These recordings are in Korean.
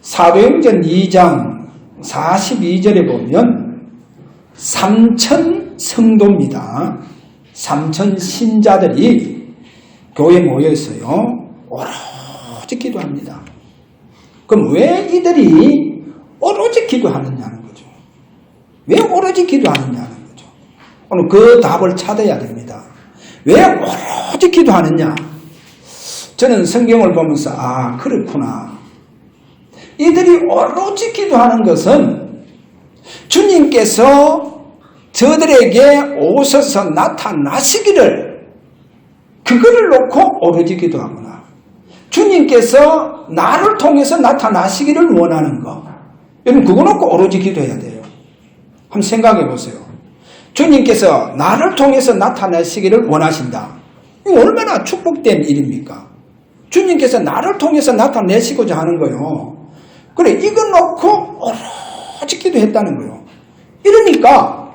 사도행전 2장 42절에 보면 3천 성도입니다. 3천 신자들이 교회에 모여 있어요. 오로지 기도합니다. 그럼 왜 이들이 오로지 기도하느냐는 거죠. 왜 오로지 기도하느냐는 거죠. 오늘 그 답을 찾아야 됩니다. 왜 오로지 기도하느냐? 저는 성경을 보면서 그렇구나. 이들이 오로지 기도하는 것은 주님께서 저들에게 오셔서 나타나시기를 그거를 놓고 오로지 기도하구나. 주님께서 나를 통해서 나타나시기를 원하는 거. 여러분 그거 놓고 오로지 기도해야 돼요. 한번 생각해 보세요. 주님께서 나를 통해서 나타나시기를 원하신다. 이거 얼마나 축복된 일입니까? 주님께서 나를 통해서 나타내시고자 하는 거요. 그래 이거 놓고 오로지 기도했다는 거예요. 이러니까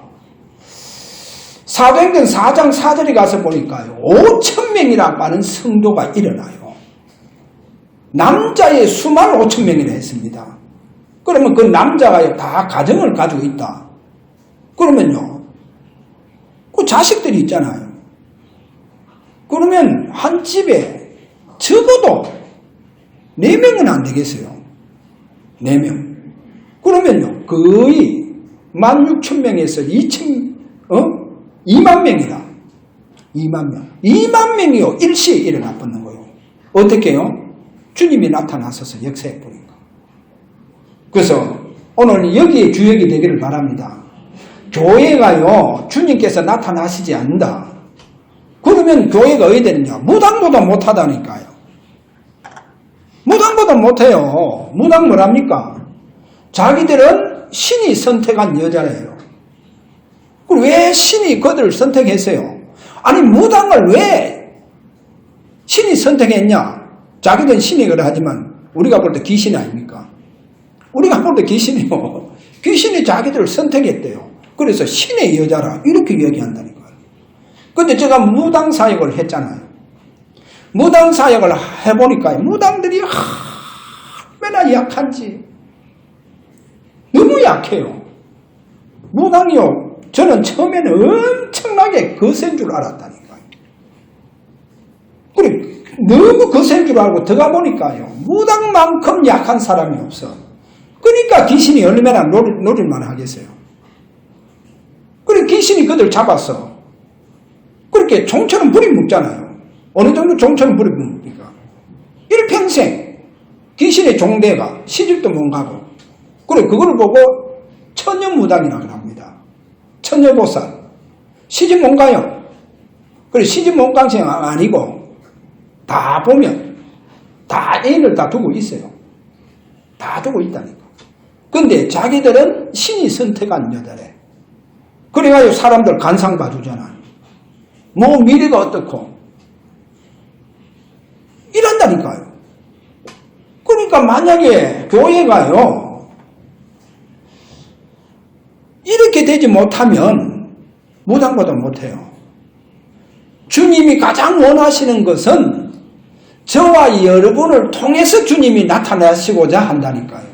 사도행전 4장 4절에 가서 보니까요. 5,000명이라고 하는 성도가 일어나요. 남자의 수만 5,000명이나 했습니다. 그러면 그 남자가 다 가정을 가지고 있다. 그러면요. 그 자식들이 있잖아요. 그러면 한 집에 적어도 4명은 안 되겠어요. 4명. 그러면요. 거의 16,000명에서 2만 명이다. 2만 명. 2만 명이요. 일시에 일어나 버는 거예요. 어떻게 해요? 주님이 나타나셔서 역사해 버린 거. 그래서 오늘 여기에 주역이 되기를 바랍니다. 교회가요. 주님께서 나타나시지 않는다. 그러면 교회가 어디 되느냐? 무당보다 못하다니까요. 무당보다 못해요. 무당 뭐랍니까? 자기들은 신이 선택한 여자래요. 그럼 왜 신이 그들을 선택했어요? 아니 무당을 왜 신이 선택했냐? 자기들은 신이 그래 하지만 우리가 볼 때 귀신 아닙니까? 우리가 볼 때 귀신이요. 귀신이 자기들을 선택했대요. 그래서 신의 여자라 이렇게 얘기한다니까요. 근데 제가 무당 사역을 했잖아요. 무당 사역을 해보니까 무당들이 얼마나 약한지 너무 약해요. 무당이요. 저는 처음에는 엄청나게 거센 줄 알았다니까요. 그래 너무 거센 줄 알고 들어가 보니까요. 무당만큼 약한 사람이 없어. 그러니까 귀신이 얼마나 노릴만 하겠어요. 그래 귀신이 그들 잡았어. 그렇게 종처럼 불이 묵잖아요. 어느 정도 종처럼 불이 묵니까 일평생 귀신의 종대가 시집도 못 가고 그래 그거를 보고 처녀무당이라고 합니다. 처녀보살 시집 못 가요. 그래 시집 못 간 생 아니고 다 보면 다 애인을 다 두고 있어요. 다 두고 있다니까. 근데 자기들은 신이 선택한 여자래. 그래가지고 사람들 간상 봐주잖아. 뭐 미래가 어떻고 이런다니까요. 그러니까 만약에 교회가요 이렇게 되지 못하면 무당보다 못해요. 주님이 가장 원하시는 것은 저와 여러분을 통해서 주님이 나타나시고자 한다니까요.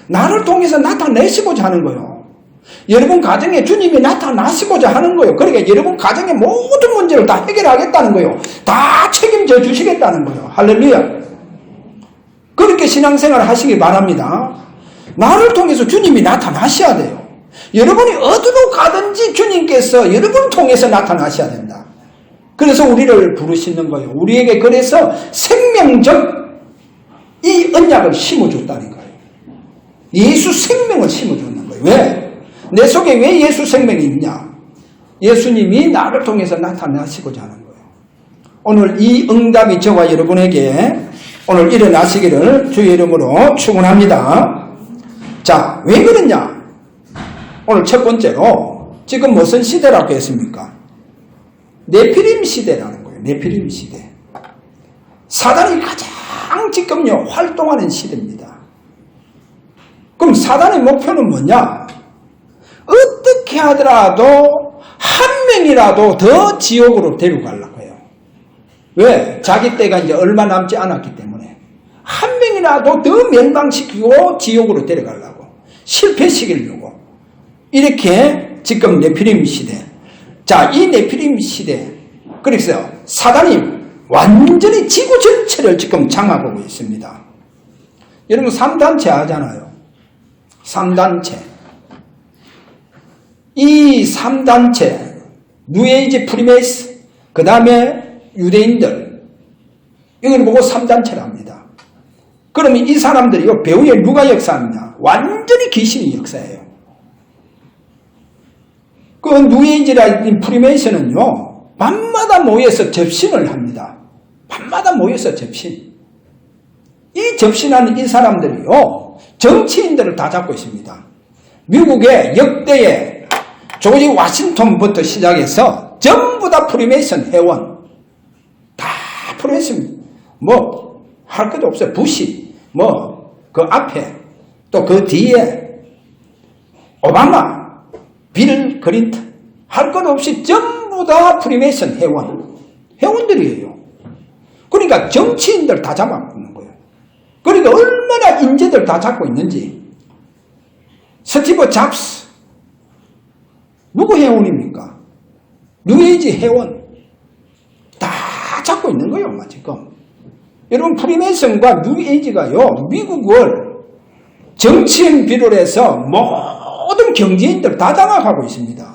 나를 통해서 나타내시고자 하는 거예요. 여러분 가정에 주님이 나타나시고자 하는 거예요. 그러니까 여러분 가정의 모든 문제를 다 해결하겠다는 거예요. 다 책임져 주시겠다는 거예요. 할렐루야. 그렇게 신앙생활을 하시기 바랍니다. 나를 통해서 주님이 나타나셔야 돼요. 여러분이 어디로 가든지 주님께서 여러분을 통해서 나타나셔야 된다. 그래서 우리를 부르시는 거예요. 우리에게 그래서 생명적 이 언약을 심어줬다니까요. 예수 생명을 심어주는 거예요. 왜? 내 속에 왜 예수 생명이 있냐? 예수님이 나를 통해서 나타나시고자 하는 거예요. 오늘 이 응답이 저와 여러분에게 오늘 일어나시기를 주의 이름으로 축원합니다. 자, 왜 그러냐? 오늘 첫 번째로 지금 무슨 시대라고 했습니까? 네피림 시대라는 거예요. 네피림 시대. 사단이 가장 지금요 활동하는 시대입니다. 그럼 사단의 목표는 뭐냐? 어떻게 하더라도 한 명이라도 더 지옥으로 데려가려고 해요. 왜? 자기 때가 이제 얼마 남지 않았기 때문에 한 명이라도 더 멸망시키고 지옥으로 데려가려고 실패시키려고 이렇게 지금 네피림 시대. 자, 이 네피림 시대 그래서 사단이 완전히 지구 전체를 지금 장악하고 있습니다. 여러분 3단체 하잖아요. 3단체. 이 3단체 뉴에이지 프리메이스 그 다음에 유대인들 이걸 보고 3단체를 합니다. 그러면 이 사람들이 배후에 누가 역사하느냐? 완전히 귀신이 역사해요. 그 뉴에이지라는 프리메이슨은요 밤마다 모여서 접신을 합니다. 밤마다 모여서 접신. 이 접신하는 이 사람들이요 정치인들을 다 잡고 있습니다. 미국의 역대의 조지 워싱턴부터 시작해서 전부 다 프리메이슨 회원 다 프리메이슨 뭐 할 것도 없어요. 부시 뭐 그 앞에 또 그 뒤에 오바마 빌 클린턴 할 것 없이 전부 다 프리메이슨 회원들이에요. 그러니까 정치인들 다 잡아먹고 있는 거예요. 그러니까 얼마나 인재들 다 잡고 있는지. 스티브 잡스 누구 회원입니까? 뉴에이지 회원 다 잡고 있는 거예요. 지금 여러분 프리메이슨과 뉴에이지가요 미국을 정치인 비롯해서 모든 경제인들 다 장악하고 있습니다.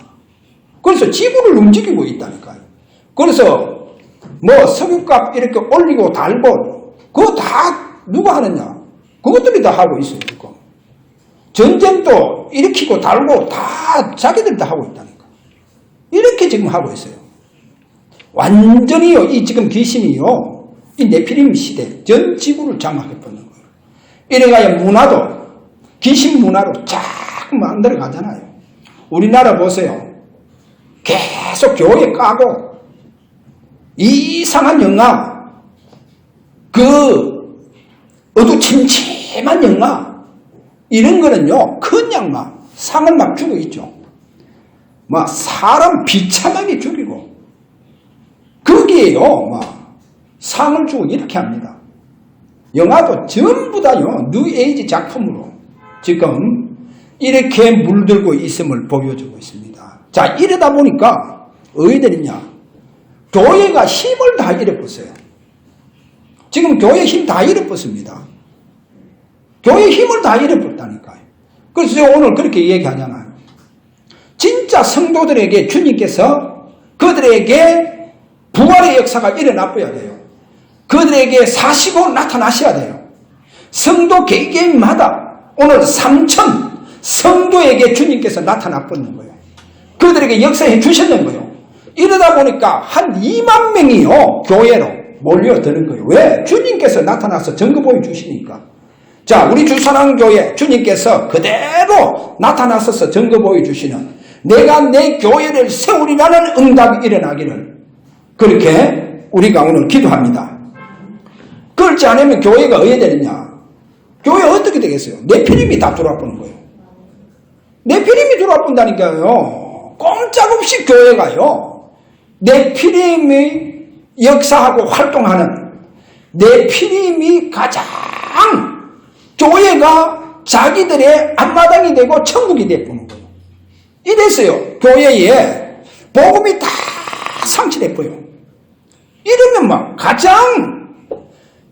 그래서 지구를 움직이고 있다니까요. 그래서 뭐 석유값 이렇게 올리고 달고 그거 다 누가 하느냐? 그것들이 다 하고 있어요. 지금. 전쟁도 일으키고 달고 다 자기들이 다 하고 있다니까. 이렇게 지금 하고 있어요. 완전히요 이 지금 귀신이요 이 네피림 시대 전 지구를 장악해버리는 거예요. 이래가야 문화도 귀신 문화로 자꾸 만들어 가잖아요. 우리나라 보세요. 계속 교회 까고 이상한 영화 그 어두침침한 영화 이런 거는요 그냥 막 상을 막 주고 있죠. 막 사람 비참하게 죽이고 거기에요 막 상을 주고 이렇게 합니다. 영화도 전부 다요 뉴에이지 작품으로 지금 이렇게 물들고 있음을 보여주고 있습니다. 자 이러다 보니까 어디들이냐 교회가 힘을 다 잃어버렸어요. 지금 교회 힘 다 잃어버렸습니다. 교회 힘을 다 잃어버렸다니까요. 그래서 제가 오늘 그렇게 얘기하잖아요. 진짜 성도들에게 주님께서 그들에게 부활의 역사가 일어나버려야 돼요. 그들에게 사시고 나타나셔야 돼요. 성도 개개인마다 오늘 3천 성도에게 주님께서 나타나버리는 거예요. 그들에게 역사해 주셨는 거예요. 이러다 보니까 한 2만 명이요 교회로 몰려드는 거예요. 왜? 주님께서 나타나서 증거 보여주시니까. 자 우리 주사랑교회 주님께서 그대로 나타나셔서 증거 보여주시는 내가 내 교회를 세우리라는 응답이 일어나기를 그렇게 우리가 오늘 기도합니다. 그렇지 않으면 교회가 어떻게 되느냐? 교회 어떻게 되겠어요? 네피림이 다 들어와보는 거예요. 네피림이 들어와본다니까요. 꼼짝없이 교회가요. 네피림이 역사하고 활동하는 네피림이 가장 교회가 자기들의 앞마당이 되고 천국이 되어보는 거예요. 이랬어요. 교회에 복음이 다 상실해버려요. 이러면 막 가장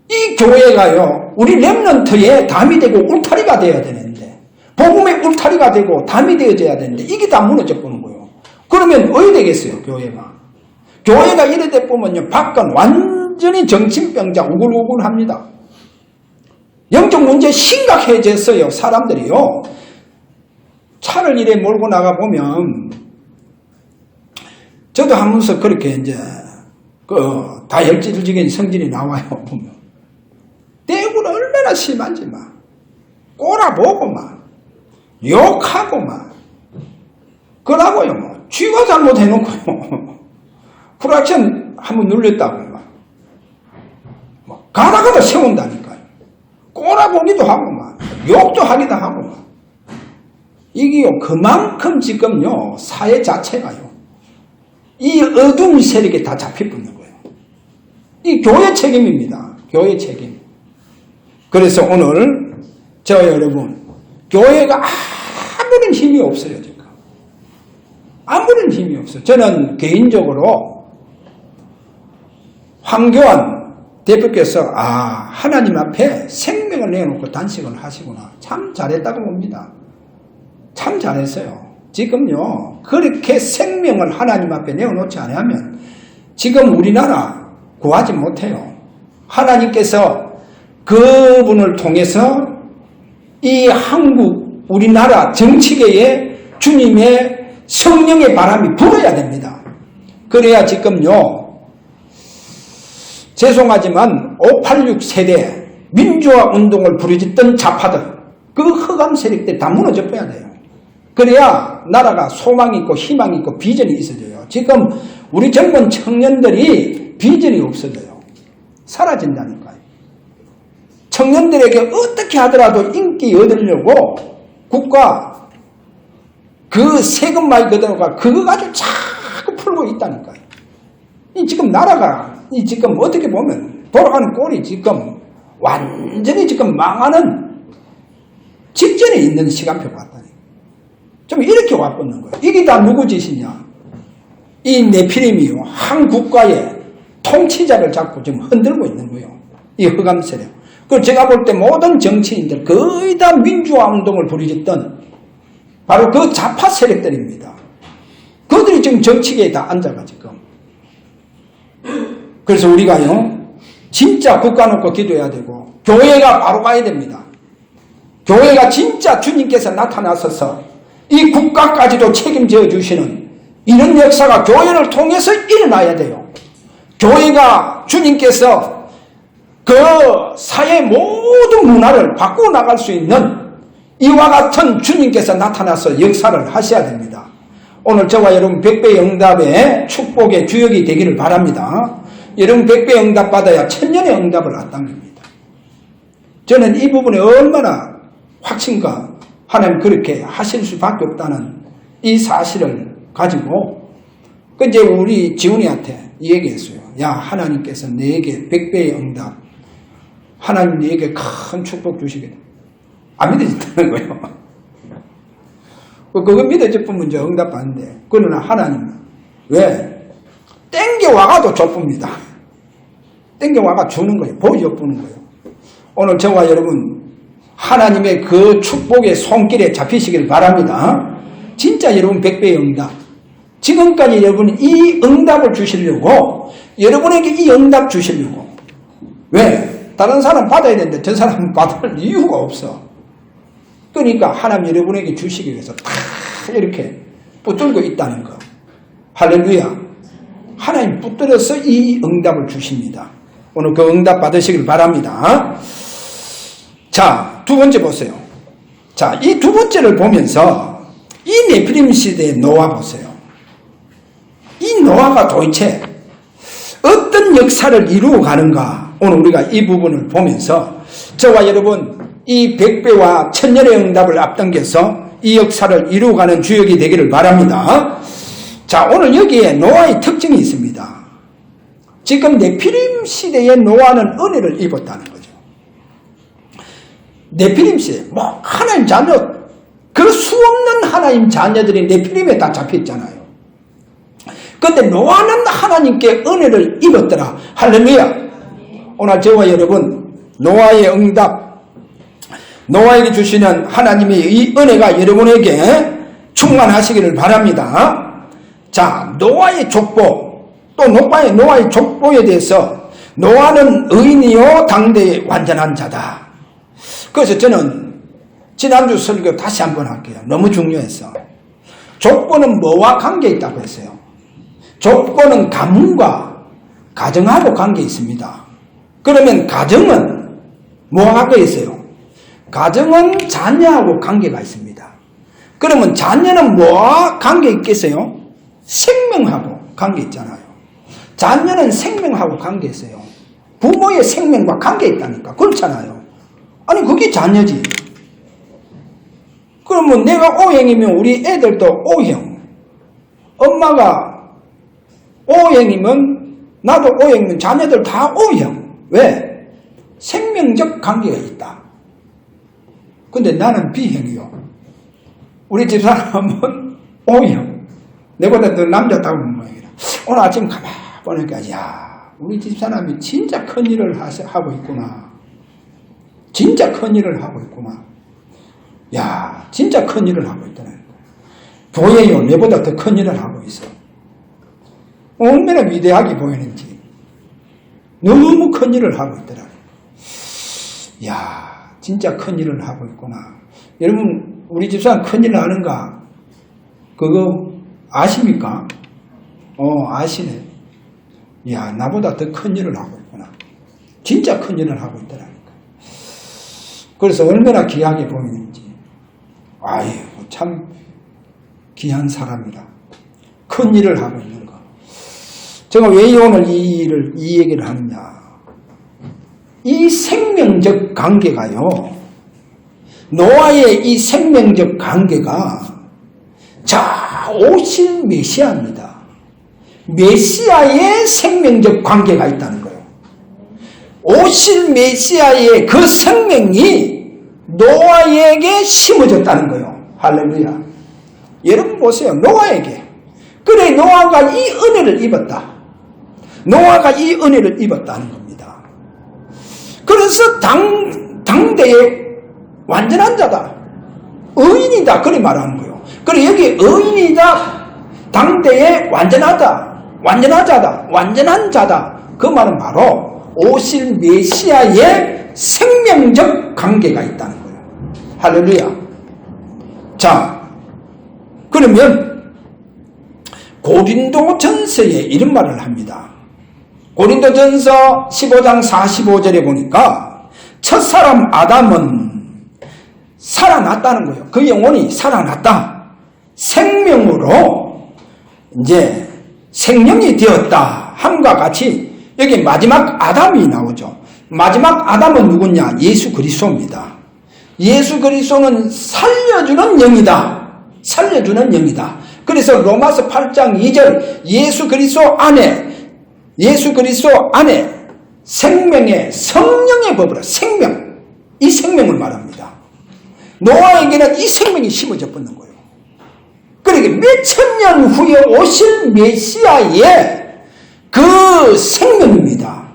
이 교회가요 우리 렘넌트의 담이 되고 울타리가 되어야 되는데 복음의 울타리가 되고 담이 되어져야 되는데 이게 다 무너져 보는 거예요. 그러면 어디 되겠어요 교회가? 교회가 이래 보면요 밖은 완전히 정신병자 우글우글합니다. 영적 문제 심각해졌어요. 사람들이요 차를 이래 몰고 나가 보면 저도 하면서 그렇게 이제 그 다혈질적인 성질이 나와요. 보면 대구는 얼마나 심한지 막 꼬라보고 막 욕하고 막 그러고요 뭐 쥐가 잘못해놓고요 프락션 한번 눌렸다고 막 가다가도 세운다니까요. 꼬라보기도 하고 막 욕도 하기도 하고 막 이게요 그만큼 지금요 사회 자체가요 이 어두운 세력에 다 잡혀버리는 거예요. 이 교회 책임입니다. 교회 책임. 그래서 오늘 저 여러분, 교회가 아무런 힘이 없어요. 지금. 아무런 힘이 없어요. 저는 개인적으로 황교안 대표께서 하나님 앞에 생명을 내놓고 단식을 하시구나. 참 잘했다고 봅니다. 참 잘했어요. 지금요, 그렇게 생명을 하나님 앞에 내어놓지 않으면 지금 우리나라 구하지 못해요. 하나님께서 그분을 통해서 이 한국, 우리나라 정치계에 주님의 성령의 바람이 불어야 됩니다. 그래야 지금요, 죄송하지만 586 세대 민주화 운동을 부르짖던 좌파들, 그 흑암 세력들 다 무너져 버려야 돼요. 그래야 나라가 소망이 있고 희망이 있고 비전이 있어져요. 지금 우리 젊은 청년들이 비전이 없어져요. 사라진다니까요. 청년들에게 어떻게 하더라도 인기 얻으려고 국가 그 세금 많이 걷어가 그거 가지고 자꾸 풀고 있다니까요. 지금 나라가 지금 어떻게 보면 돌아가는 꼴이 지금 완전히 지금 망하는 직전에 있는 시간표 같다니. 좀 이렇게 와뻗는 거예요. 이게 다 누구 짓이냐? 이 네피림이요. 한 국가의 통치자를 잡고 지금 흔들고 있는 거예요. 이 흑암 세력. 그리고 제가 볼 때 모든 정치인들 거의 다 민주화 운동을 부르짖던 바로 그 좌파 세력들입니다. 그들이 지금 정치계에 다 앉아가지고. 그래서 우리가요, 진짜 국가 놓고 기도해야 되고, 교회가 바로 가야 됩니다. 교회가 진짜 주님께서 나타나셔서 이 국가까지도 책임져 주시는 이런 역사가 교회를 통해서 일어나야 돼요. 교회가 주님께서 그 사회 모든 문화를 바꾸어 나갈 수 있는 이와 같은 주님께서 나타나서 역사를 하셔야 됩니다. 오늘 저와 여러분 100배 응답의 축복의 주역이 되기를 바랍니다. 여러분 100배 응답 받아야 천년의 응답을 앞당깁니다. 저는 이 부분에 얼마나 확신과 하나님 그렇게 하실 수밖에 없다는 이 사실을 가지고 이제 우리 지훈이한테 얘기했어요. 야, 하나님께서 내게 100배의 응답, 하나님 내게 큰 축복 주시겠다. 안 믿어진다는 거예요. 그거 믿어질 뿐만 이제 응답 받는데, 그러나 하나님은 왜? 땡겨와가도 좁습니다. 땡겨와가 주는 거예요. 보여주는 거예요. 오늘 저와 여러분 하나님의 그 축복의 손길에 잡히시길 바랍니다. 진짜 여러분 100배의 응답. 지금까지 여러분이 이 응답을 주시려고, 여러분에게 이 응답 주시려고. 왜? 다른 사람 받아야 되는데 저 사람은 받을 이유가 없어. 그러니까 하나님 여러분에게 주시기 위해서 다 이렇게 붙들고 있다는 거. 할렐루야. 하나님 붙들어서 이 응답을 주십니다. 오늘 그 응답 받으시길 바랍니다. 자, 두 번째 보세요. 자, 이 두 번째를 보면서 이 네피림 시대의 노아 보세요. 이 노아가 도대체 어떤 역사를 이루어 가는가? 오늘 우리가 이 부분을 보면서 저와 여러분 이 100배와 천년의 응답을 앞당겨서 이 역사를 이루어가는 주역이 되기를 바랍니다. 자, 오늘 여기에 노아의 특징이 있습니다. 지금 네피림 시대의 노아는 은혜를 입었다는 거죠. 네피림 시대, 하나님 자녀, 그 수없는 하나님 자녀들이 네피림에 다 잡혀있잖아요. 그런데 노아는 하나님께 은혜를 입었더라. 할렐루야. 오늘 저와 여러분 노아의 응답, 노아에게 주시는 하나님의 이 은혜가 여러분에게 충만하시기를 바랍니다. 자, 노아의 족보, 또 노아의 족보에 대해서 노아는 의인이요 당대의 완전한 자다. 그래서 저는 지난주 설교 다시 한번 할게요. 너무 중요해서. 족보는 뭐와 관계 있다고 했어요? 족보는 가문과 가정하고 관계 있습니다. 그러면 가정은 뭐와 관계 있어요? 가정은 자녀하고 관계가 있습니다. 그러면 자녀는 뭐와 관계 있겠어요? 생명하고 관계 있잖아요. 자녀는 생명하고 관계 있어요. 부모의 생명과 관계 있다니까. 그렇잖아요. 아니 그게 자녀지. 그러면 내가 O형이면 우리 애들도 O형. 엄마가 O형이면 나도 O형이면 자녀들 다 O형. 왜? 생명적 관계가 있다. 근데 나는 B형이요. 우리 집사람은 O형. 내보다 더 남자다운 모양이라. 오늘 아침 가만 보니까 야, 우리 집사람이 진짜 큰일을 하고 있구나. 진짜 큰일을 하고 있구나. 야, 진짜 큰일을 하고 있더라. 교회요, 내보다 더 큰일을 하고 있어. 얼마나 위대하게 보이는지. 너무 큰일을 하고 있더라. 야, 진짜 큰일을 하고 있구나. 여러분, 우리 집사람 큰일 하는가? 그거 아십니까? 아시네. 야, 나보다 더 큰일을 하고 있구나. 진짜 큰일을 하고 있더라니까. 그래서 얼마나 귀하게 보이는지. 아유, 참 귀한 사람이라. 큰일을 하고 있는 거. 제가 왜 오늘 이 얘기를 하느냐. 이 생명적 관계가요. 노아의 이 생명적 관계가 자, 오실 메시아입니다. 메시아의 생명적 관계가 있다는 거예요. 오실 메시아의 그 생명이 노아에게 심어졌다는 거예요. 할렐루야. 여러분 보세요. 노아에게. 그래, 노아가 이 은혜를 입었다. 노아가 이 은혜를 입었다는 겁니다. 그래서 당대의 완전한 자다. 의인이다. 그리 말하는 거예요. 그래, 여기 의인이다. 당대의 완전하다. 완전하자다. 완전한 자다. 그 말은 바로 오실 메시아의 생명적 관계가 있다는 거예요. 할렐루야. 자, 그러면 고린도전서에 이런 말을 합니다. 고린도전서 15장 45절에 보니까 첫사람 아담은 살아났다는 거예요. 그 영혼이 살아났다. 생명으로 이제 생명이 되었다 함과 같이 여기 마지막 아담이 나오죠. 마지막 아담은 누구냐? 예수 그리스도입니다. 예수 그리스도는 살려주는 영이다. 살려주는 영이다. 그래서 로마서 8장 2절 예수 그리스도 안에 생명의 성령의 법으로 생명, 이 생명을 말합니다. 노아에게는 이 생명이 심어져 버는 거예요. 그러니까 몇천 년 후에 오실 메시아의 그 생명입니다.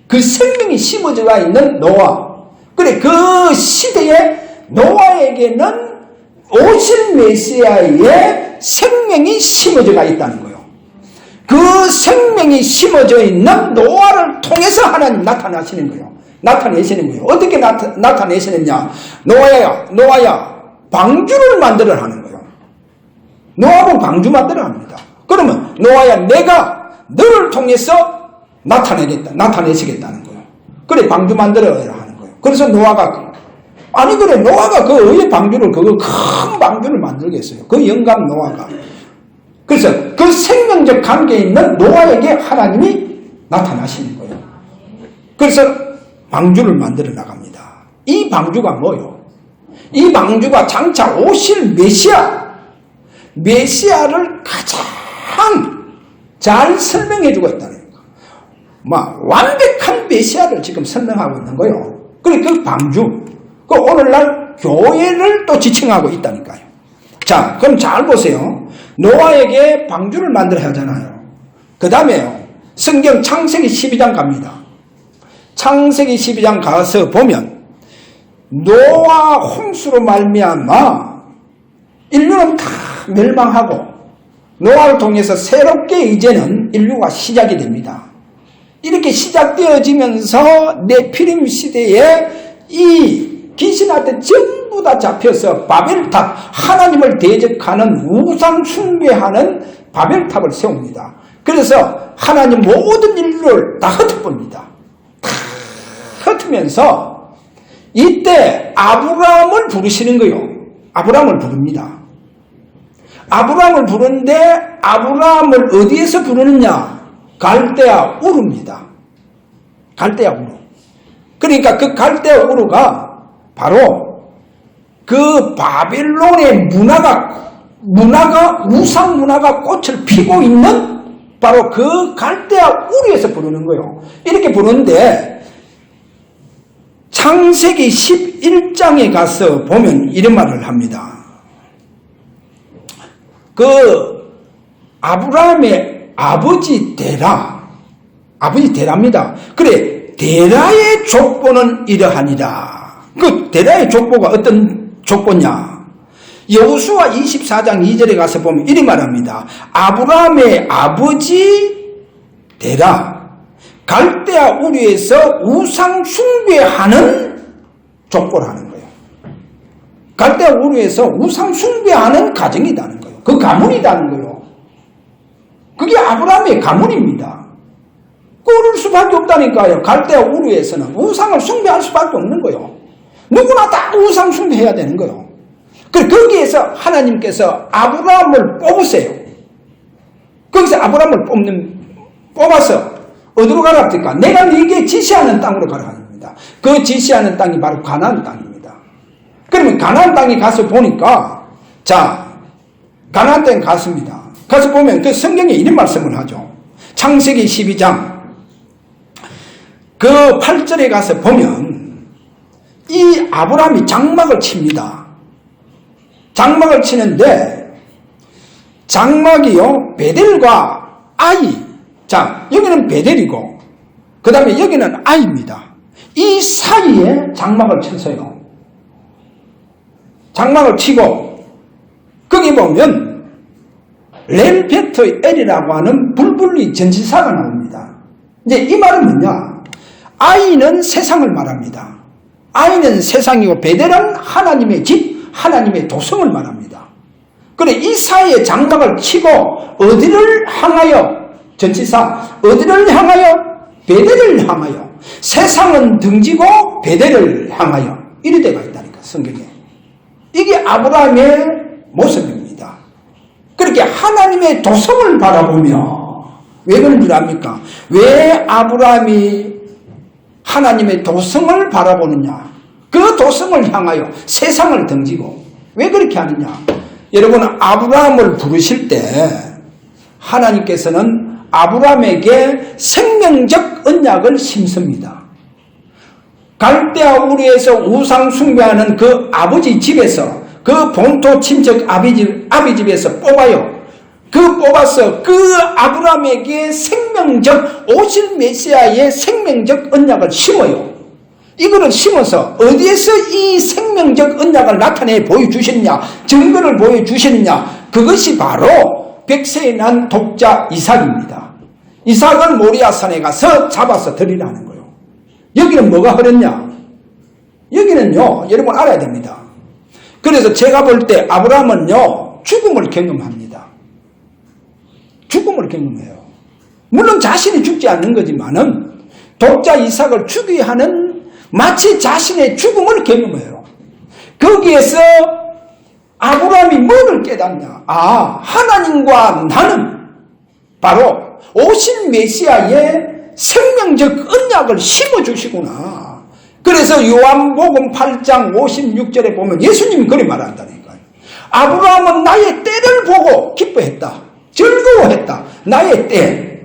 그 생명이 심어져가 있는 노아. 그래, 그 시대에 노아에게는 오실 메시아의 생명이 심어져가 있다는 거예요. 그 생명이 심어져 있는 노아를 통해서 하나님 나타나시는 거예요. 나타내시는 거예요. 어떻게 나타내시느냐? 노아야, 방주를 만들어 하는 거예요. 노아는 방주 만들어 합니다. 그러면 노아야, 내가 너를 통해서 나타내시겠다는 거예요. 그래, 방주 만들어 하는 거예요. 그래서 노아가 그 의의 방주를, 그거 큰 방주를 만들겠어요. 그 영감 노아가. 그래서 그 생명적 관계에 있는 노아에게 하나님이 나타나시는 거예요. 그래서 방주를 만들어 나갑니다. 이 방주가 뭐요? 이 방주가 장차 오실 메시아를 가장 잘 설명해주고 있다는 거예요. 완벽한 메시아를 지금 설명하고 있는 거예요. 그리고 그 방주, 그 오늘날 교회를 또 지칭하고 있다니까요. 자, 그럼 잘 보세요. 노아에게 방주를 만들어야 하잖아요. 그 다음에요, 성경 창세기 12장 갑니다. 창세기 12장 가서 보면 노아 홍수로 말미암아 인류는 다 멸망하고 노아를 통해서 새롭게 이제는 인류가 시작이 됩니다. 이렇게 시작되어지면서 네피림 시대에 이 귀신한테 전부 다 잡혀서 바벨탑, 하나님을 대적하는 우상 숭배하는 바벨탑을 세웁니다. 그래서 하나님 모든 인류를 다 흩어봅니다. 다 흩으면서 이때 아브라함을 부르시는 거예요. 아브라함을 부릅니다. 아브라함을 부르는데 아브라함을 어디에서 부르느냐? 갈대아 우르입니다. 갈대아 우르. 그러니까 그 갈대아 우르가 바로 그 바벨론의 우상 문화가 꽃을 피고 있는 바로 그 갈대아 우리에서 부르는 거예요. 이렇게 부르는데 창세기 11장에 가서 보면 이런 말을 합니다. 그 아브라함의 아버지 데라입니다. 그래, 데라의 족보는 이러하니라. 그 데라의 족보가 어떤 족보냐? 여호수아 24장 2절에 가서 보면 이렇게 말합니다. 아브라함의 아버지 데라, 갈대아 우리에서 우상 숭배하는 족보라는 거예요. 갈대아 우리에서 우상 숭배하는 가정이라는 거예요. 그 가문이라는 거예요. 그게 아브라함의 가문입니다. 그럴 수밖에 없다니까요. 갈대아 우르에서는 우상을 숭배할 수밖에 없는 거예요. 누구나 다 우상 숭배해야 되는 거예요. 거기에서 하나님께서 아브라함을 뽑으세요. 거기서 아브라함을 뽑아서 어디로 가라 합니까? 내가 네게 지시하는 땅으로 가라 합니다. 그 지시하는 땅이 바로 가나안 땅입니다. 그러면 가나안 땅에 가서 보니까, 자, 가나안 땅에 갔습니다. 가서 보면 그 성경에 이런 말씀을 하죠. 창세기 12장 그 8절에 가서 보면 이 아브라함이 장막을 칩니다. 장막을 치는데 장막이요, 베델과 아이. 자, 여기는 베델이고 그 다음에 여기는 아이입니다. 이 사이에 장막을 쳤어요. 장막을 치고 거기 보면 렐베트 엘이라고 하는 불분리 전치사가 나옵니다. 이제 이 말은 뭐냐? 아이는 세상을 말합니다. 아이는 세상이고 베델은 하나님의 집, 하나님의 도성을 말합니다. 그래, 이 사이에 장막을 치고 어디를 향하여, 전치사 어디를 향하여? 베델을 향하여. 세상은 등지고 베델을 향하여. 이리 데가 있다니까, 성경에. 이게 아브라함의 모습입니다. 그렇게 하나님의 도성을 바라보며, 왜 그런 줄 압니까? 왜 아브라함이 하나님의 도성을 바라보느냐? 그 도성을 향하여 세상을 등지고. 왜 그렇게 하느냐? 여러분, 아브라함을 부르실 때 하나님께서는 아브라함에게 생명적 언약을 심습니다. 갈대아 우리에서 우상 숭배하는 그 아버지 집에서, 그 본토 친척 아비 집에서 뽑아요. 뽑아서 그 아브라함에게 생명적, 오실 메시아의 생명적 언약을 심어요. 이거를 심어서 어디에서 이 생명적 언약을 나타내 보여주시느냐, 증거를 보여주시느냐, 그것이 바로 100세에 난 독자 이삭입니다. 이삭을 모리아산에 가서 잡아서 드리라는 거예요. 여기는 뭐가 흐렸냐? 여기는요, 여러분 알아야 됩니다. 그래서 제가 볼 때 아브라함은요, 죽음을 경험합니다. 죽음을 경험해요. 물론 자신이 죽지 않는 거지만은 독자 이삭을 죽이게 하는 마치 자신의 죽음을 경험해요. 거기에서 아브라함이 뭐를 깨닫냐? 아, 하나님과 나는 바로 오신 메시아의 생명적 언약을 심어주시구나. 그래서 요한복음 8장 56절에 보면 예수님이 그렇게 말한다니까요. 아브라함은 나의 때를 보고 기뻐했다. 즐거워했다. 나의 때.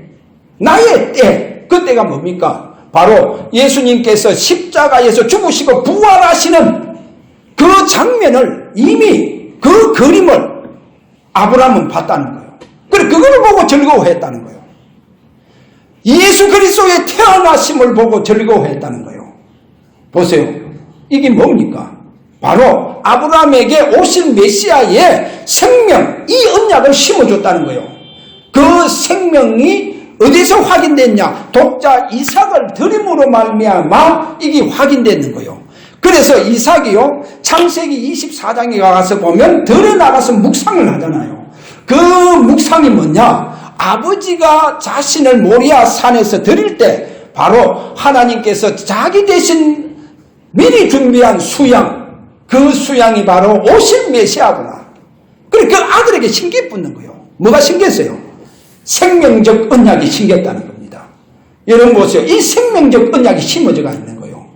그 때가 뭡니까? 바로 예수님께서 십자가에서 죽으시고 부활하시는 그 장면을, 이미 그 그림을 아브라함은 봤다는 거예요. 그래, 그거를 보고 즐거워했다는 거예요. 예수 그리스도의 태어나심을 보고 즐거워했다는 거예요. 보세요. 이게 뭡니까? 바로 아브라함에게 오실 메시아의 생명, 이 언약을 심어줬다는 거예요. 그 생명이 어디서 확인됐냐? 독자 이삭을 드림으로 말미암아 이게 확인되는 거예요. 그래서 이삭이요, 창세기 24장에 가서 보면 들에 나가서 묵상을 하잖아요. 그 묵상이 뭐냐? 아버지가 자신을 모리아 산에서 드릴 때 바로 하나님께서 자기 대신 미리 준비한 수양, 그 수양이 바로 오실 메시아구나. 그래, 그 아들에게 신기 붙는 거예요. 뭐가 신기했어요? 생명적 언약이 심겼다는 겁니다. 여러분 보세요. 이 생명적 언약이 심어져가 있는 거예요.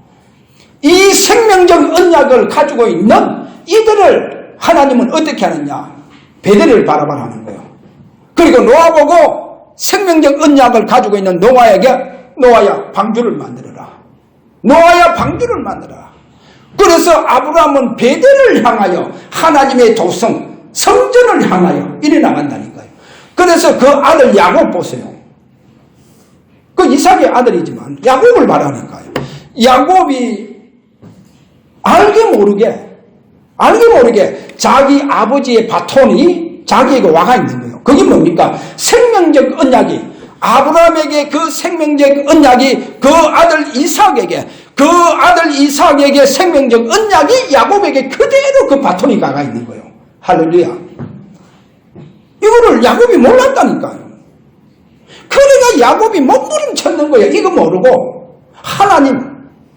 이 생명적 언약을 가지고 있는 이들을 하나님은 어떻게 하느냐? 베델을 바라보라는 거예요. 그리고 노아 보고 생명적 언약을 가지고 있는 노아에게 노아야 방주를 만들어라. 노아야 방주를 만들어라. 그래서 아브라함은 베델을 향하여 하나님의 도성 성전을 향하여 이래 나간다니까요. 그래서 그 아들 야곱 보세요. 그 이삭의 아들이지만 야곱을 말하니까요. 야곱이 알게 모르게 자기 아버지의 바톤이 자기에게 와가 있는 거예요. 그게 뭡니까? 생명적 언약이 아브라함에게 그 생명적 언약이 그 아들 이삭에게 생명적 언약이 야곱에게 그대로 그 바톤이 가가 있는 거예요. 할렐루야. 이거를 야곱이 몰랐다니까요. 그러니까 야곱이 몸부림쳤는 거예요. 이거 모르고 하나님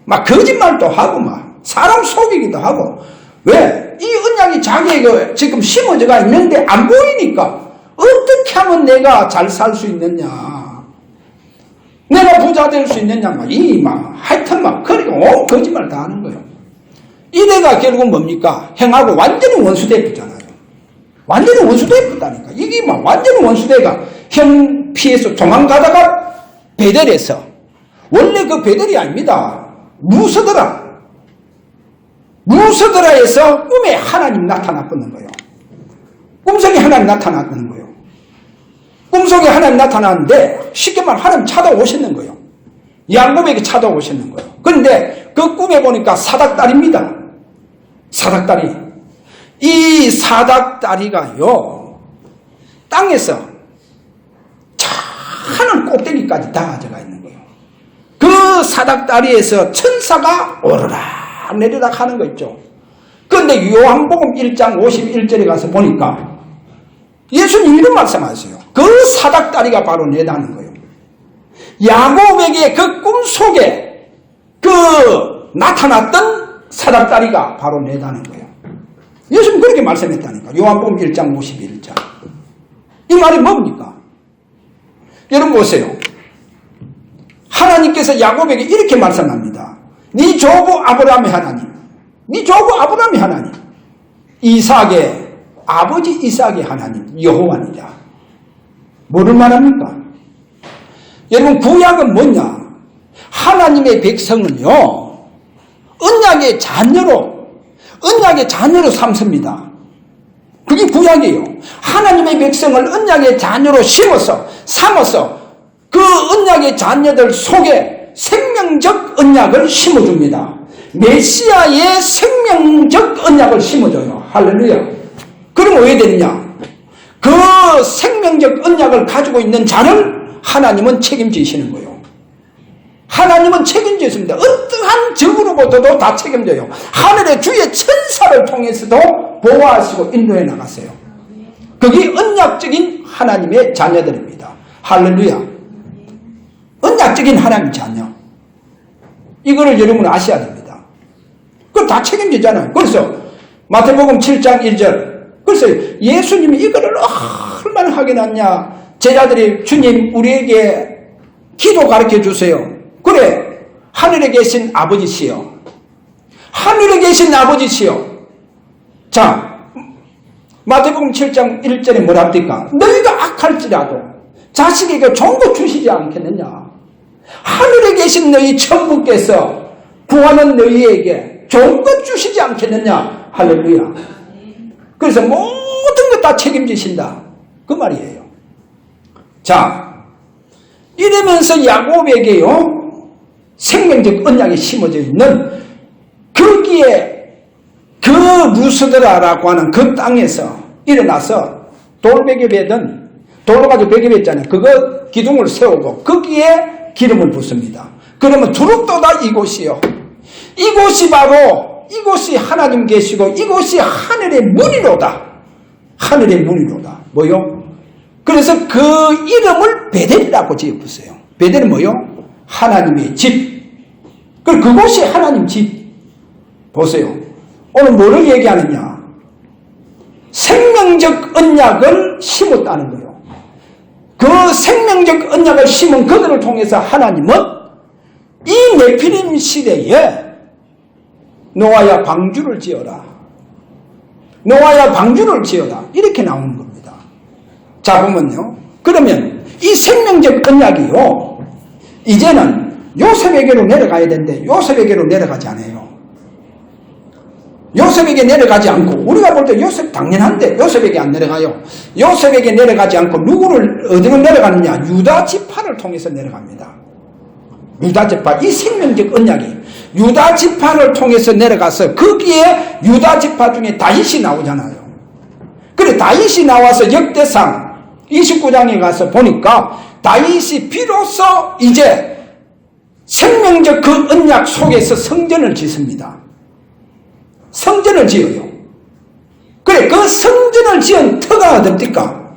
막 거짓말도 하고 막 사람 속이기도 하고 왜? 이 언약이 자기에게 지금 심어져가 있는데 안 보이니까 어떻게 하면 내가 잘 살 수 있느냐, 내가 부자 될 수 있느냐, 하여튼 그리고 거짓말 다 하는 거예요. 이래가 결국 뭡니까? 행하고 완전히 원수대프잖아요. 완전히 원수대프다니까. 이게 완전히 원수대가 형 피해서 도망가다가 베델에서, 원래 그 베델이 아닙니다. 무서드라에서 꿈에 하나님 나타났던 거예요. 꿈속에 하나님 나타났던 거예요. 꿈속에 하나님 나타났는데 쉽게 말하면 하나님 찾아오셨는 거예요. 야곱에게 찾아오셨는 거예요. 그런데 그 꿈에 보니까 사닥다리입니다. 사닥다리. 이 사닥다리가요, 땅에서 하늘 꼭대기까지 닿아져가 있는 거예요. 그 사닥다리에서 천사가 오르락 내리락 하는 거 있죠. 그런데 요한복음 1장 51절에 가서 보니까 예수님 이런 말씀하세요. 그 사닥다리가 바로 내다는 거예요. 야곱에게 그 꿈속에 그 나타났던 사닥다리가 바로 내다는 거예요. 예수님 그렇게 말씀했다니까. 요한복음 1장 51절. 이 말이 뭡니까? 여러분 보세요. 하나님께서 야곱에게 이렇게 말씀합니다. 네 조부 아브라함의 하나님, 이삭의 아버지 이삭의 하나님 여호와니라. 뭐를 말합니까? 여러분 구약은 뭐냐? 하나님의 백성은요 언약의 자녀로 삼습니다. 그게 구약이에요. 하나님의 백성을 언약의 자녀로 삼아서 그 언약의 자녀들 속에 생명적 언약을 심어줍니다. 메시아의 생명적 언약을 심어줘요. 할렐루야. 그럼 왜 되느냐? 그 생명적 언약을 가지고 있는 자를 하나님은 책임지시는 거예요. 하나님은 책임지십니다. 어떠한 적으로부터도 다 책임져요. 하늘의 주의 천사를 통해서도 보호하시고 인도해 나갔어요. 그게 언약적인 하나님의 자녀들입니다. 할렐루야. 언약적인 하나님 자녀. 이거를 여러분 아셔야 됩니다. 그걸 다 책임지잖아요. 그래서 마태복음 7장 1절. 그래서 예수님이 이거를 얼마나 하게 놨냐. 제자들이 주님 우리에게 기도 가르쳐 주세요. 그래. 하늘에 계신 아버지시여. 자, 마태복음 7장 1절에 뭐라 합니까? 너희가 악할지라도 자식에게 좋은 거 주시지 않겠느냐. 하늘에 계신 너희 천부께서 구하는 너희에게 좋은 것 주시지 않겠느냐. 할렐루야. 그래서 모든 것 다 책임지신다. 그 말이에요. 자, 이러면서 야곱에게요 생명적 언약이 심어져 있는 거기에 그 무스드라라고 하는 그 땅에서 일어나서 돌베개배든 돌로 가지고 베개했잖아요. 그거 기둥을 세우고 거기에 기름을 붓습니다. 그러면 두룩도다 이곳이요. 이곳이 하나님 계시고 이곳이 하늘의 문이로다. 뭐요? 그래서 그 이름을 베델이라고 지어봤어요. 베델은 뭐요? 하나님의 집. 그곳이 하나님 집. 보세요. 오늘 뭐를 얘기하느냐? 생명적 언약을 심었다는 거예요. 그 생명적 언약을 심은 그들을 통해서 하나님은 이 네피림 시대에 노아야 방주를 지어라. 이렇게 나오는 겁니다. 자, 보면요. 그러면 이 생명적 언약이요, 이제는 요셉에게로 내려가야 되는데 요셉에게로 내려가지 않아요. 요셉에게 내려가지 않고, 우리가 볼 때 요셉 당연한데 요셉에게 안 내려가요. 요셉에게 내려가지 않고 누구를 어디로 내려가느냐? 유다 지파를 통해서 내려갑니다. 유다 지파, 이 생명적 언약이 유다 지파를 통해서 내려가서 거기에 유다 지파 중에 다윗이 나오잖아요. 그래, 다윗이 나와서 역대상 29장에 가서 보니까 다윗이 비로소 이제 생명적 그 언약 속에서 성전을 짓습니다. 성전을 지어요. 그래, 그 성전을 지은 터가 어딥니까?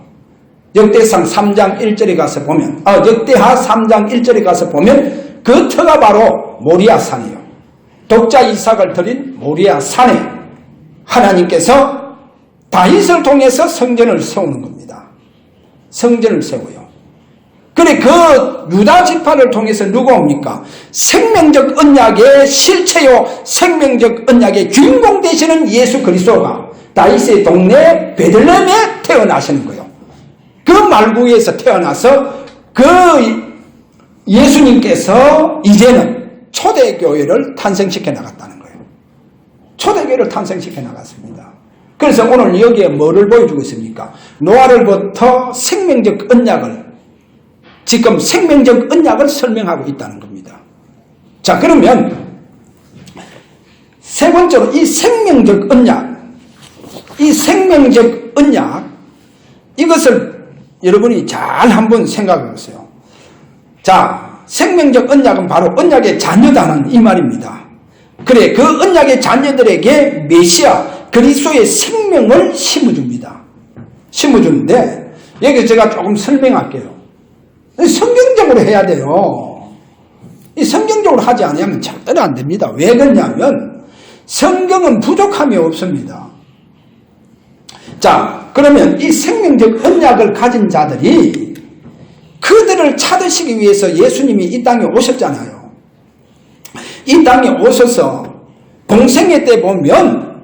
역대상 3장 1절에 가서 보면, 역대하 3장 1절에 가서 보면 그 터가 바로 모리아 산이에요. 독자 이삭을 드린 모리아 산에 하나님께서 다윗을 통해서 성전을 세우는 겁니다. 성전을 세워요. 그래, 그 유다 지파를 통해서 누가 옵니까? 생명적 언약의 실체요, 생명적 언약의 주인공 되시는 예수 그리스도가 다윗의 동네 베들레헴에 태어나시는 거예요. 그 말구에서 태어나서 그 예수님께서 이제는 초대교회를 탄생시켜 나갔다는 거예요. 초대교회를 탄생시켜 나갔습니다. 그래서 오늘 여기에 뭐를 보여주고 있습니까? 노아를부터 생명적 언약을, 지금 생명적 언약을 설명하고 있다는 겁니다. 자, 그러면 세 번째로 이 생명적 언약, 이것을 여러분이 잘 한번 생각해 보세요. 자, 생명적 언약은 바로 언약의 자녀다는 이 말입니다. 그래, 그 언약의 자녀들에게 메시아 그리스도의 생명을 심어줍니다. 심어주는데 여기 제가 조금 설명할게요. 성경적으로 해야 돼요. 이 성경적으로 하지 않으면 절대로 안 됩니다. 왜 그러냐면 성경은 부족함이 없습니다. 자, 그러면 이 생명적 언약을 가진 자들이 그들을 찾으시기 위해서 예수님이 이 땅에 오셨잖아요. 이 땅에 오셔서 공생애 때 보면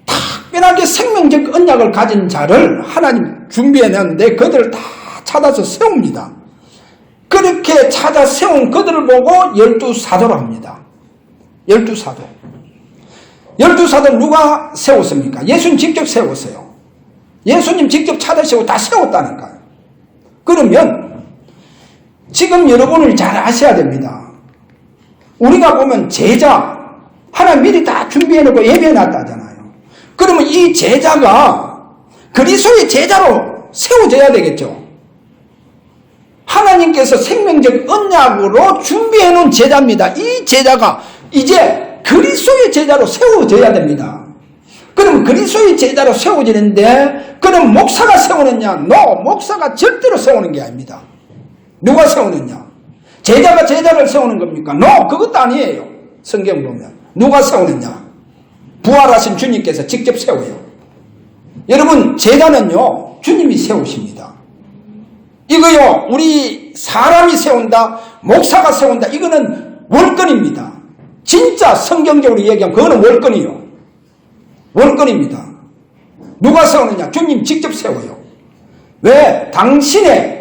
특별하게 생명적 언약을 가진 자를 하나님 준비해놨는데 그들을 다 찾아서 세웁니다. 그렇게 찾아 세운 그들을 보고 12사도로 합니다. 12사도. 12사도 누가 세웠습니까? 예수님 직접 세웠어요. 예수님 직접 찾아세우고 다 세웠다니까요. 그러면 지금 여러분을 잘 아셔야 됩니다. 우리가 보면 제자, 하나님 미리 다 준비해놓고 예배해놨다잖아요. 그러면 이 제자가 그리스도의 제자로 세워져야 되겠죠. 하나님께서 생명적 언약으로 준비해놓은 제자입니다. 이 제자가 이제 그리스도의 제자로 세워져야 됩니다. 그럼 그리스도의 제자로 세워지는데 그럼 목사가 세우느냐? 목사가 절대로 세우는 게 아닙니다. 누가 세우느냐? 제자가 제자를 세우는 겁니까? 그것도 아니에요. 성경 보면 누가 세우느냐? 부활하신 주님께서 직접 세워요. 여러분, 제자는요 주님이 세우십니다. 이거요, 우리 사람이 세운다, 목사가 세운다, 이거는 월권입니다. 진짜 성경적으로 얘기하면 그거는 월권이요. 월권입니다. 누가 세우느냐? 주님 직접 세워요. 왜? 당신의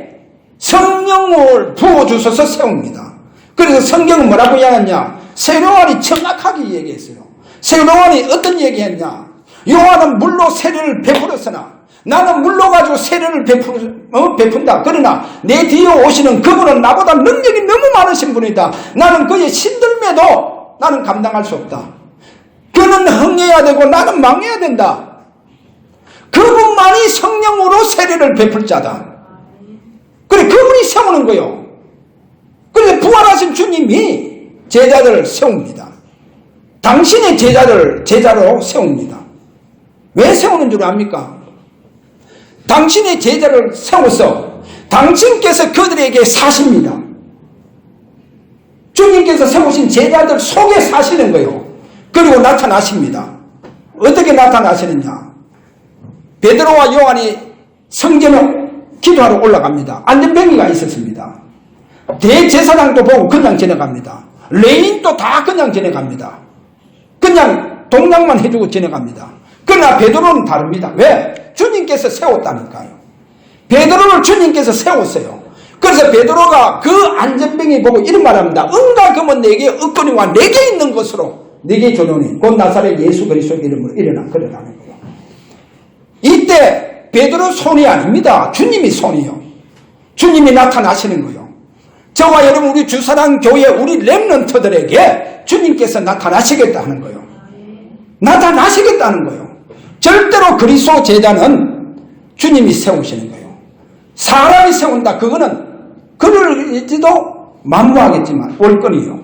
성령을 부어주셔서 세웁니다. 그래서 성경은 뭐라고 이야기하냐? 세례요한이 정확하게 얘기했어요. 세례요한이 어떤 얘기했냐? 요한은 물로 세례를 베풀었으나 나는 물로 가지고 세례를 베푼다. 그러나 내 뒤에 오시는 그분은 나보다 능력이 너무 많으신 분이다. 나는 그의 신들매도 나는 감당할 수 없다. 그는 흥해야 되고 나는 망해야 된다. 그분만이 성령으로 세례를 베풀 자다. 그래, 그분이 세우는 거요. 그래서 부활하신 주님이 제자들을 세웁니다. 당신의 제자를 제자로 세웁니다. 왜 세우는 줄 압니까? 당신의 제자를 세워서 당신께서 그들에게 사십니다. 주님께서 세우신 제자들 속에 사시는 거예요. 그리고 나타나십니다. 어떻게 나타나시느냐? 베드로와 요한이 성전에 기도하러 올라갑니다. 안전병이가 있었습니다. 대제사장도 보고 그냥 지나갑니다. 레인도 다 그냥 지나갑니다. 그냥 동냥만 해주고 지나갑니다. 그러나 베드로는 다릅니다. 왜? 주님께서 세웠다니까요. 베드로를 주님께서 세웠어요. 그래서 베드로가 그 안전병이 보고 이런 말합니다. 은과 금은 내게 없거니와 내게 있는 것으로 내게 주노니 곧 나사렛 예수 그리스도의 이름으로 일어나 그러라는 거예요. 이때 베드로 손이 아닙니다. 주님이 손이요. 주님이 나타나시는 거예요. 저와 여러분 우리 주사랑 교회 우리 렘넌트들에게 주님께서 나타나시겠다는 거예요. 나타나시겠다는 거예요. 절대로 그리스도 제자는 주님이 세우시는 거예요. 사람이 세운다. 그거는 그럴지도 만무하겠지만 올건이요.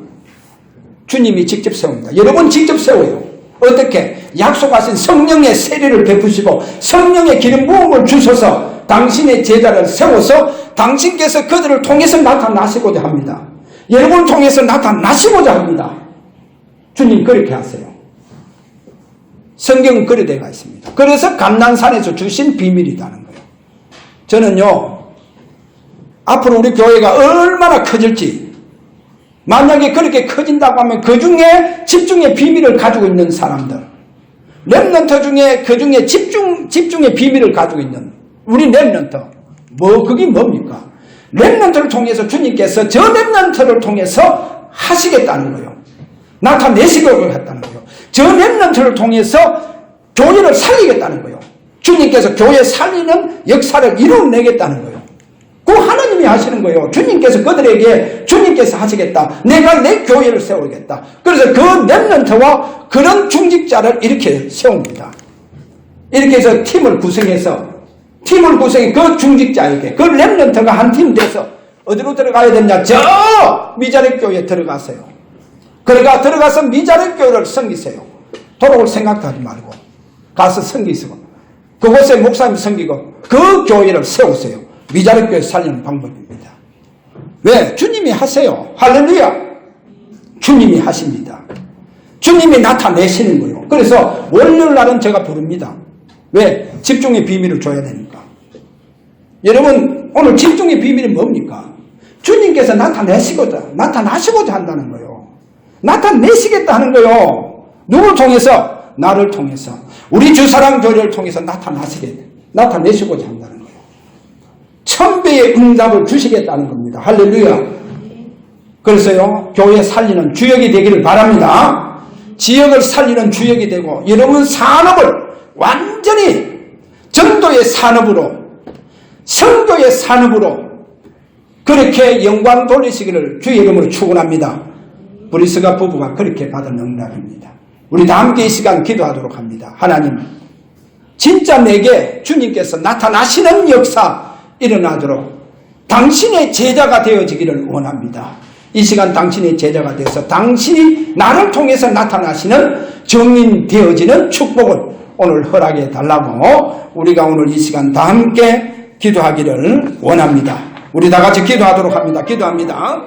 주님이 직접 세운다. 여러분 직접 세워요. 어떻게? 약속하신 성령의 세례를 베푸시고 성령의 기름 부음을 주셔서 당신의 제자를 세워서 당신께서 그들을 통해서 나타나시고자 합니다. 여러분을 통해서 나타나시고자 합니다. 주님 그렇게 하세요. 성경은 그래 되어 있습니다. 그래서 감난산에서 주신 비밀이라는 거예요. 저는요, 앞으로 우리 교회가 얼마나 커질지, 만약에 그렇게 커진다고 하면 그 중에 집중의 비밀을 가지고 있는 사람들, 렘넌트 중에 그 중에 집중의 비밀을 가지고 있는 우리 렘넌트, 그게 뭡니까? 렘넌트를 통해서 주님께서 저 렘넌트를 통해서 하시겠다는 거예요. 나타내시려고 했다는 거예요. 저 렘넌트를 통해서 교회를 살리겠다는 거예요. 주님께서 교회 살리는 역사를 이루어내겠다는 거예요. 그 하나님이 하시는 거예요. 주님께서 그들에게 주님께서 하시겠다. 내가 내 교회를 세우겠다. 그래서 그 렘넌트와 그런 중직자를 이렇게 세웁니다. 이렇게 해서 팀을 구성해 그 중직자에게 그 렘넌트가 한 팀 돼서 어디로 들어가야 되냐? 저 미자립 교회에 들어가세요. 그러니까 들어가서 미자립 교회를 섬기세요. 돌아올 생각도 하지 말고 가서 섬기시고 그곳에 목사님 섬기고 그 교회를 세우세요. 미자립 교회 살리는 방법입니다. 왜? 주님이 하세요. 할렐루야. 주님이 하십니다. 주님이 나타내시는 거예요. 그래서 월요일 날은 제가 부릅니다. 왜? 집중의 비밀을 줘야 되니까. 여러분 오늘 집중의 비밀이 뭡니까? 주님께서 나타나시고자 한다는 거예요. 나타내시겠다 하는 거예요. 누굴 통해서? 나를 통해서. 우리 주사랑 교회를 통해서 나타내시고자 한다는 거예요. 1000배의 응답을 주시겠다는 겁니다. 할렐루야. 그래서요, 교회 살리는 주역이 되기를 바랍니다. 지역을 살리는 주역이 되고, 여러분 산업을 완전히 전도의 산업으로, 선교의 산업으로 그렇게 영광 돌리시기를 주의 이름으로 축원합니다. 브리스가 부부가 그렇게 받은 응답입니다. 우리 다 함께 이 시간 기도하도록 합니다. 하나님, 진짜 내게 주님께서 나타나시는 역사 일어나도록 당신의 제자가 되어지기를 원합니다. 이 시간 당신의 제자가 돼서 당신이 나를 통해서 나타나시는 정인 되어지는 축복을 오늘 허락해 달라고 우리가 오늘 이 시간 다 함께 기도하기를 원합니다. 우리 다 같이 기도하도록 합니다. 기도합니다.